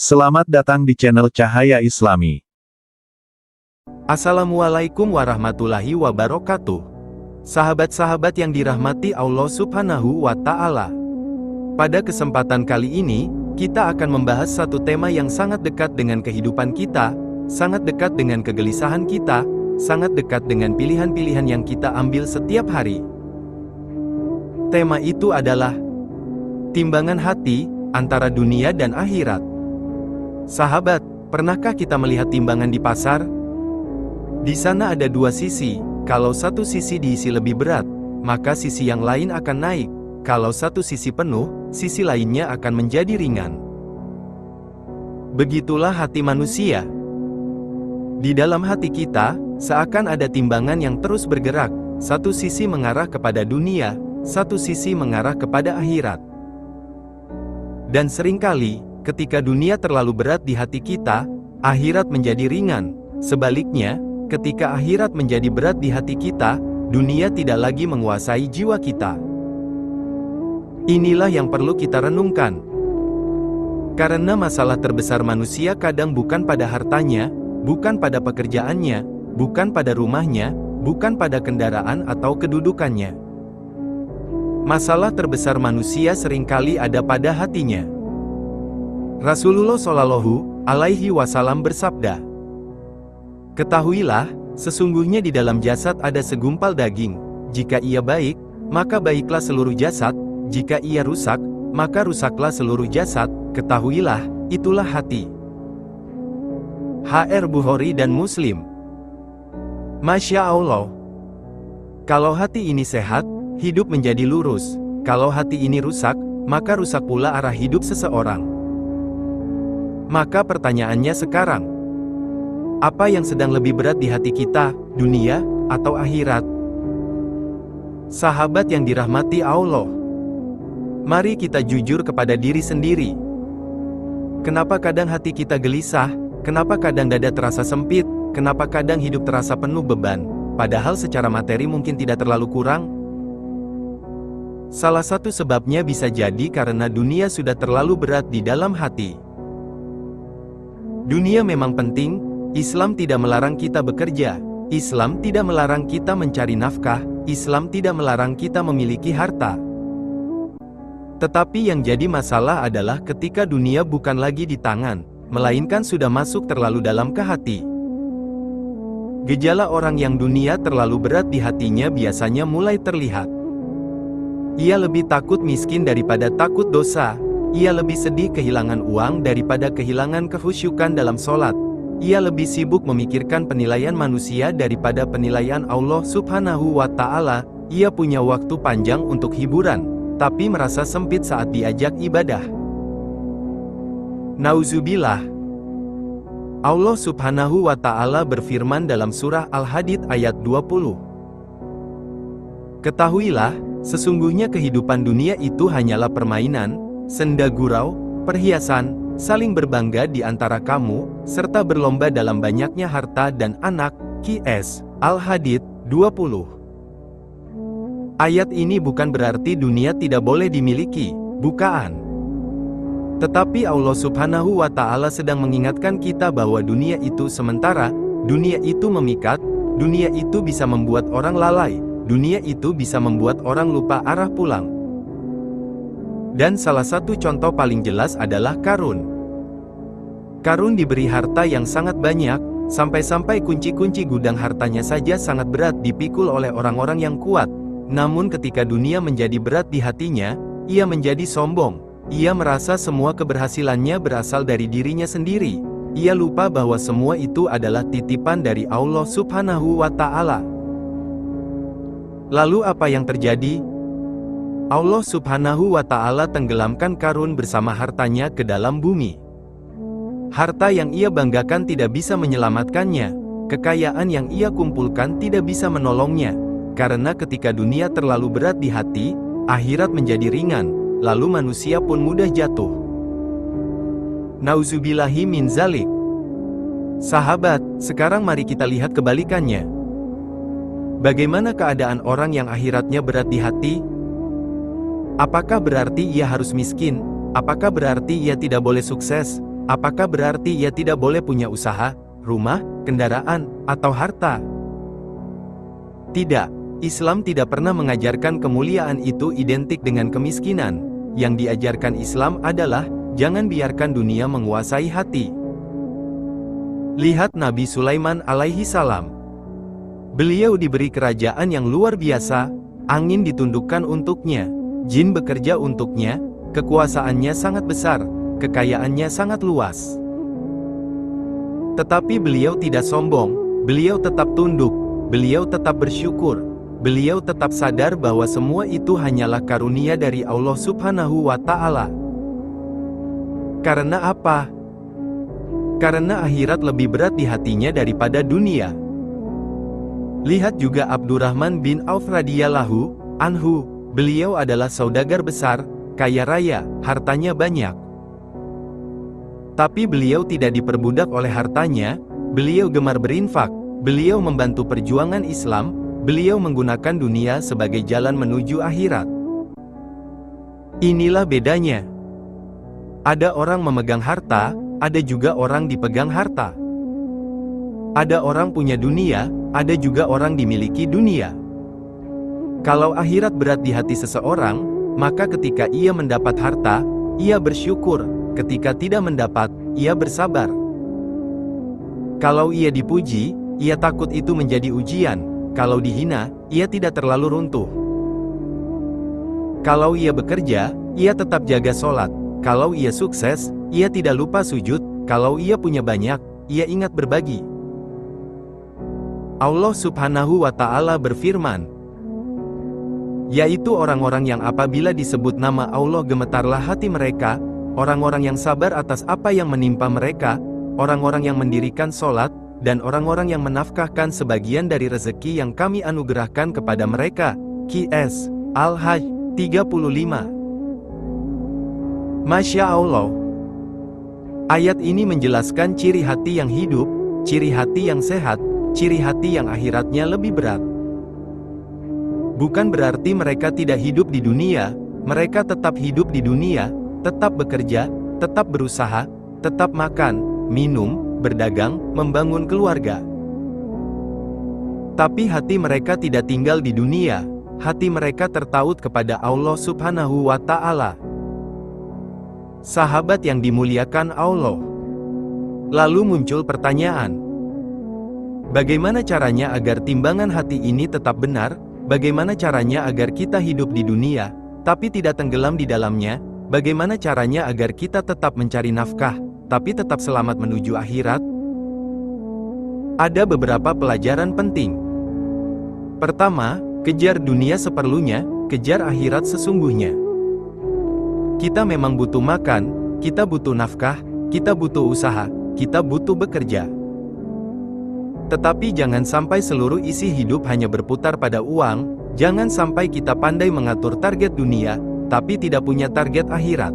Selamat datang di channel Cahaya Islami. Assalamualaikum warahmatullahi wabarakatuh. Sahabat-sahabat yang dirahmati Allah Subhanahu wa Ta'ala. Pada kesempatan kali ini, kita akan membahas satu tema yang sangat dekat dengan kehidupan kita, sangat dekat dengan kegelisahan kita, sangat dekat dengan pilihan-pilihan yang kita ambil setiap hari. Tema itu adalah timbangan hati antara dunia dan akhirat. Sahabat, pernahkah kita melihat timbangan di pasar? Di sana ada dua sisi. Kalau satu sisi diisi lebih berat, maka sisi yang lain akan naik. Kalau satu sisi penuh, sisi lainnya akan menjadi ringan. Begitulah hati manusia. Di dalam hati kita, seakan ada timbangan yang terus bergerak. Satu sisi mengarah kepada dunia, satu sisi mengarah kepada akhirat. Dan seringkali, ketika dunia terlalu berat di hati kita, akhirat menjadi ringan. Sebaliknya, ketika akhirat menjadi berat di hati kita, dunia tidak lagi menguasai jiwa kita. Inilah yang perlu kita renungkan. Karena masalah terbesar manusia kadang bukan pada hartanya, bukan pada pekerjaannya, bukan pada rumahnya, bukan pada kendaraan atau kedudukannya. Masalah terbesar manusia seringkali ada pada hatinya. Rasulullah Shallallahu Alaihi Wasallam bersabda, "Ketahuilah, sesungguhnya di dalam jasad ada segumpal daging. Jika ia baik, maka baiklah seluruh jasad. Jika ia rusak, maka rusaklah seluruh jasad. Ketahuilah, itulah hati." HR Bukhari dan Muslim. Masya Allah. Kalau hati ini sehat, hidup menjadi lurus. Kalau hati ini rusak, maka rusak pula arah hidup seseorang. Maka pertanyaannya sekarang, apa yang sedang lebih berat di hati kita, dunia atau akhirat? Sahabat yang dirahmati Allah, mari kita jujur kepada diri sendiri. Kenapa kadang hati kita gelisah? Kenapa kadang dada terasa sempit? Kenapa kadang hidup terasa penuh beban, padahal secara materi mungkin tidak terlalu kurang? Salah satu sebabnya bisa jadi karena dunia sudah terlalu berat di dalam hati. Dunia memang penting. Islam tidak melarang kita bekerja. Islam tidak melarang kita mencari nafkah. Islam tidak melarang kita memiliki harta. Tetapi yang jadi masalah adalah ketika dunia bukan lagi di tangan, melainkan sudah masuk terlalu dalam ke hati. Gejala orang yang dunia terlalu berat di hatinya biasanya mulai terlihat. Ia lebih takut miskin daripada takut dosa. Ia lebih sedih kehilangan uang daripada kehilangan kekhusyukan dalam sholat. Ia lebih sibuk memikirkan penilaian manusia daripada penilaian Allah Subhanahu wa Ta'ala. Ia punya waktu panjang untuk hiburan, tapi merasa sempit saat diajak ibadah. Nauzubillah. Allah Subhanahu wa Ta'ala berfirman dalam surah Al-Hadid ayat 20. "Ketahuilah, sesungguhnya kehidupan dunia itu hanyalah permainan, senda gurau, perhiasan, saling berbangga di antara kamu, serta berlomba dalam banyaknya harta dan anak." QS Al-Hadid 20. Ayat ini bukan berarti dunia tidak boleh dimiliki, bukan. Tetapi Allah Subhanahu wa Ta'ala sedang mengingatkan kita bahwa dunia itu sementara, dunia itu memikat, dunia itu bisa membuat orang lalai, dunia itu bisa membuat orang lupa arah pulang. Dan salah satu contoh paling jelas adalah Qarun. Qarun diberi harta yang sangat banyak, sampai-sampai kunci-kunci gudang hartanya saja sangat berat dipikul oleh orang-orang yang kuat. Namun ketika dunia menjadi berat di hatinya, ia menjadi sombong. Ia merasa semua keberhasilannya berasal dari dirinya sendiri. Ia lupa bahwa semua itu adalah titipan dari Allah Subhanahu wa Ta'ala. Lalu apa yang terjadi? Allah Subhanahu wa Ta'ala tenggelamkan Qarun bersama hartanya ke dalam bumi. Harta yang ia banggakan tidak bisa menyelamatkannya. Kekayaan yang ia kumpulkan tidak bisa menolongnya. Karena ketika dunia terlalu berat di hati, akhirat menjadi ringan, lalu manusia pun mudah jatuh. Nauzubillahi min zalik. Sahabat, sekarang mari kita lihat kebalikannya. Bagaimana keadaan orang yang akhiratnya berat di hati? Apakah berarti ia harus miskin? Apakah berarti ia tidak boleh sukses? apakah berarti ia tidak boleh punya usaha, rumah, kendaraan, atau harta? Tidak, Islam tidak pernah mengajarkan kemuliaan itu identik dengan kemiskinan. Yang diajarkan Islam adalah, jangan biarkan dunia menguasai hati. Lihat Nabi Sulaiman alaihi salam. Beliau diberi kerajaan yang luar biasa, angin ditundukkan untuknya, jin bekerja untuknya, kekuasaannya sangat besar, kekayaannya sangat luas. Tetapi beliau tidak sombong, beliau tetap tunduk, beliau tetap bersyukur, beliau tetap sadar bahwa semua itu hanyalah karunia dari Allah Subhanahu wa Ta'ala. Karena apa? Karena akhirat lebih berat di hatinya daripada dunia. Lihat juga Abdurrahman bin Auf radhiyallahu anhu, beliau adalah saudagar besar, kaya raya, hartanya banyak. Tapi beliau tidak diperbudak oleh hartanya, beliau gemar berinfak, beliau membantu perjuangan Islam, beliau menggunakan dunia sebagai jalan menuju akhirat. Inilah bedanya. Ada orang memegang harta, ada juga orang dipegang harta. Ada orang punya dunia, ada juga orang dimiliki dunia. Kalau akhirat berat di hati seseorang, maka ketika ia mendapat harta, ia bersyukur, ketika tidak mendapat, ia bersabar. Kalau ia dipuji, ia takut itu menjadi ujian. Kalau dihina, ia tidak terlalu runtuh. Kalau ia bekerja, ia tetap jaga sholat. Kalau ia sukses, ia tidak lupa sujud. Kalau ia punya banyak, ia ingat berbagi. Allah Subhanahu wa Ta'ala berfirman, yaitu orang-orang yang apabila disebut nama Allah gemetarlah hati mereka, orang-orang yang sabar atas apa yang menimpa mereka, orang-orang yang mendirikan sholat, dan orang-orang yang menafkahkan sebagian dari rezeki yang kami anugerahkan kepada mereka. Qs. Al-Hajj 35. Masya Allah. Ayat ini menjelaskan ciri hati yang hidup, ciri hati yang sehat, ciri hati yang akhiratnya lebih berat. Bukan berarti mereka tidak hidup di dunia, mereka tetap hidup di dunia, tetap bekerja, tetap berusaha, tetap makan, minum, berdagang, membangun keluarga. Tapi hati mereka tidak tinggal di dunia, hati mereka tertaut kepada Allah Subhanahu wa Ta'ala. Sahabat yang dimuliakan Allah. Lalu muncul pertanyaan, bagaimana caranya agar timbangan hati ini tetap benar? Bagaimana caranya agar kita hidup di dunia, tapi tidak tenggelam di dalamnya? Bagaimana caranya agar kita tetap mencari nafkah, tapi tetap selamat menuju akhirat? Ada beberapa pelajaran penting. Pertama, kejar dunia seperlunya, kejar akhirat sesungguhnya. Kita memang butuh makan, kita butuh nafkah, kita butuh usaha, kita butuh bekerja. Tetapi jangan sampai seluruh isi hidup hanya berputar pada uang, jangan sampai kita pandai mengatur target dunia, tapi tidak punya target akhirat.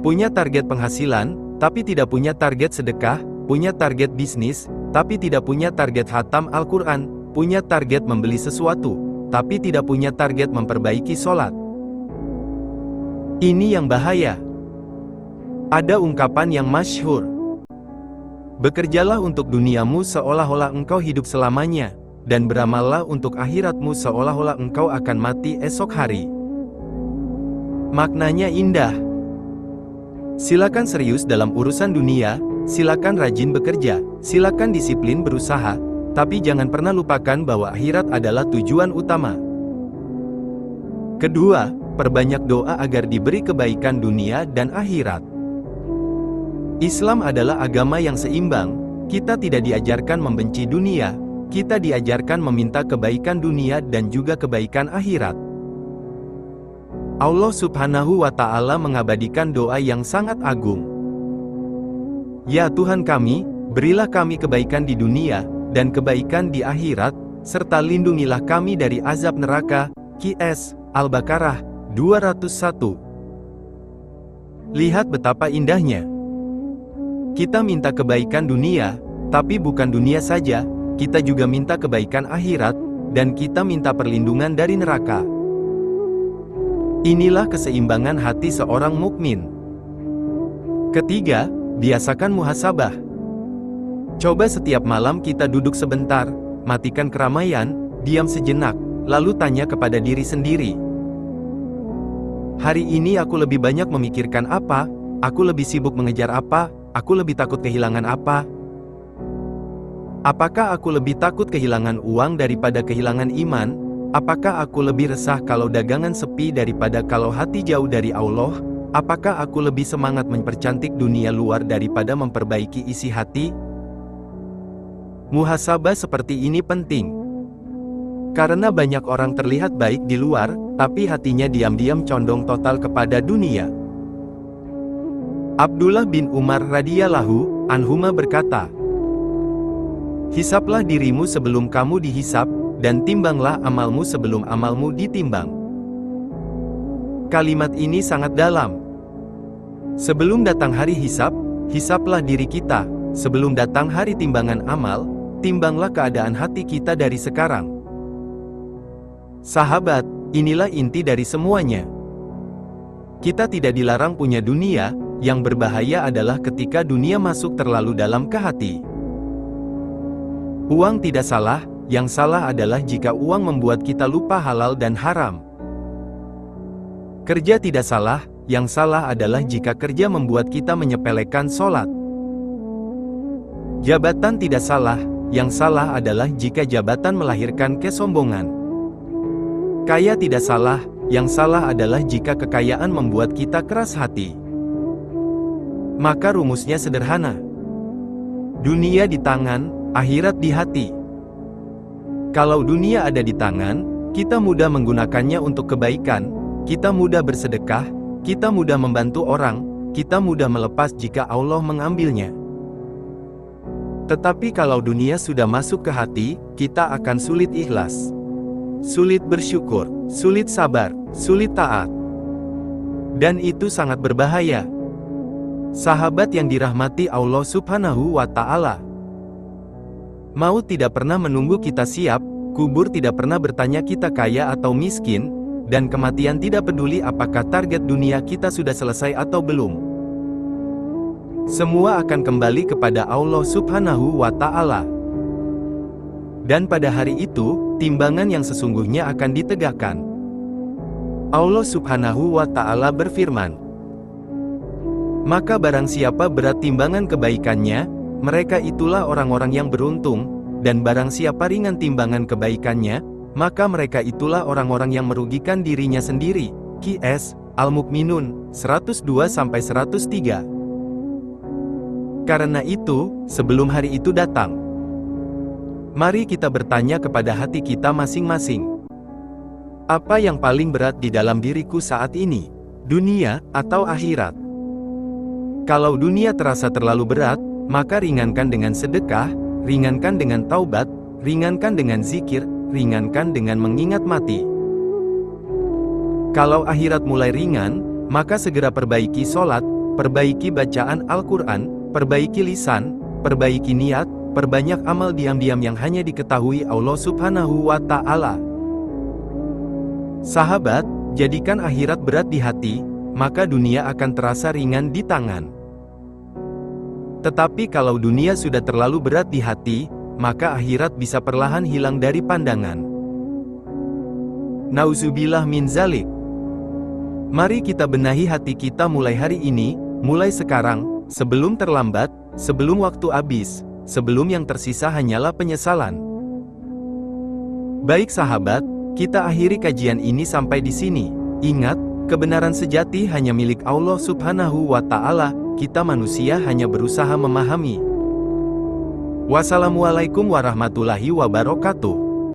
Punya target penghasilan, tapi tidak punya target sedekah, punya target bisnis, tapi tidak punya target khatam Al-Quran, punya target membeli sesuatu, tapi tidak punya target memperbaiki sholat. Ini yang bahaya. Ada ungkapan yang masyhur, bekerjalah untuk duniamu seolah-olah engkau hidup selamanya, dan beramallah untuk akhiratmu seolah-olah engkau akan mati esok hari. Maknanya indah. Silakan serius dalam urusan dunia, silakan rajin bekerja, silakan disiplin berusaha, tapi jangan pernah lupakan bahwa akhirat adalah tujuan utama. Kedua, perbanyak doa agar diberi kebaikan dunia dan akhirat. Islam adalah agama yang seimbang. Kita tidak diajarkan membenci dunia, kita diajarkan meminta kebaikan dunia dan juga kebaikan akhirat. Allah Subhanahu wa Ta'ala mengabadikan doa yang sangat agung. Ya Tuhan kami, berilah kami kebaikan di dunia, dan kebaikan di akhirat, serta lindungilah kami dari azab neraka. Qs. Al-Baqarah 201. Lihat betapa indahnya. Kita minta kebaikan dunia, tapi bukan dunia saja, kita juga minta kebaikan akhirat, dan kita minta perlindungan dari neraka. Inilah keseimbangan hati seorang mukmin. Ketiga, biasakan muhasabah. Coba setiap malam kita duduk sebentar, matikan keramaian, diam sejenak, lalu tanya kepada diri sendiri. Hari ini aku lebih banyak memikirkan apa? Aku lebih sibuk mengejar apa? Aku lebih takut kehilangan apa? Apakah aku lebih takut kehilangan uang daripada kehilangan iman? Apakah aku lebih resah kalau dagangan sepi daripada kalau hati jauh dari Allah? Apakah aku lebih semangat mempercantik dunia luar daripada memperbaiki isi hati? Muhasabah seperti ini penting. Karena banyak orang terlihat baik di luar, tapi hatinya diam-diam condong total kepada dunia. Abdullah bin Umar radhiyallahu anhuma berkata, "Hisaplah dirimu sebelum kamu dihisap, dan timbanglah amalmu sebelum amalmu ditimbang." Kalimat ini sangat dalam. Sebelum datang hari hisap, hisaplah diri kita. Sebelum datang hari timbangan amal, timbanglah keadaan hati kita dari sekarang. Sahabat, inilah inti dari semuanya. Kita tidak dilarang punya dunia, yang berbahaya adalah ketika dunia masuk terlalu dalam ke hati. Uang tidak salah, yang salah adalah jika uang membuat kita lupa halal dan haram. Kerja tidak salah, yang salah adalah jika kerja membuat kita menyepelekan sholat. Jabatan tidak salah, yang salah adalah jika jabatan melahirkan kesombongan. Kaya tidak salah, yang salah adalah jika kekayaan membuat kita keras hati. Maka rumusnya sederhana. Dunia di tangan, akhirat di hati. Kalau dunia ada di tangan, kita mudah menggunakannya untuk kebaikan, kita mudah bersedekah, kita mudah membantu orang, kita mudah melepas jika Allah mengambilnya. Tetapi kalau dunia sudah masuk ke hati, kita akan sulit ikhlas, sulit bersyukur, sulit sabar, sulit taat. Dan itu sangat berbahaya. Sahabat yang dirahmati Allah Subhanahu wa Ta'ala, maut tidak pernah menunggu kita siap, kubur tidak pernah bertanya kita kaya atau miskin, dan kematian tidak peduli apakah target dunia kita sudah selesai atau belum. Semua akan kembali kepada Allah Subhanahu wa Ta'ala. Dan pada hari itu, timbangan yang sesungguhnya akan ditegakkan. Allah Subhanahu wa Ta'ala berfirman, "Maka barang siapa berat timbangan kebaikannya, mereka itulah orang-orang yang beruntung, dan barang siapa ringan timbangan kebaikannya, maka mereka itulah orang-orang yang merugikan dirinya sendiri." Qs. Al-Mu'minun, 102-103. Karena itu, sebelum hari itu datang, mari kita bertanya kepada hati kita masing-masing. Apa yang paling berat di dalam diriku saat ini? Dunia, atau akhirat? Kalau dunia terasa terlalu berat, maka ringankan dengan sedekah, ringankan dengan taubat, ringankan dengan zikir, ringankan dengan mengingat mati. Kalau akhirat mulai ringan, maka segera perbaiki sholat, perbaiki bacaan Al-Quran, perbaiki lisan, perbaiki niat, perbanyak amal diam-diam yang hanya diketahui Allah Subhanahu wa Ta'ala. Sahabat, jadikan akhirat berat di hati, maka dunia akan terasa ringan di tangan. Tetapi kalau dunia sudah terlalu berat di hati, maka akhirat bisa perlahan hilang dari pandangan. Nauzubillah min zalik. Mari kita benahi hati kita mulai hari ini, mulai sekarang, sebelum terlambat, sebelum waktu habis, sebelum yang tersisa hanyalah penyesalan. Baik sahabat, kita akhiri kajian ini sampai di sini. Ingat, kebenaran sejati hanya milik Allah Subhanahu wa Ta'ala, kita manusia hanya berusaha memahami. Wassalamualaikum warahmatullahi wabarakatuh.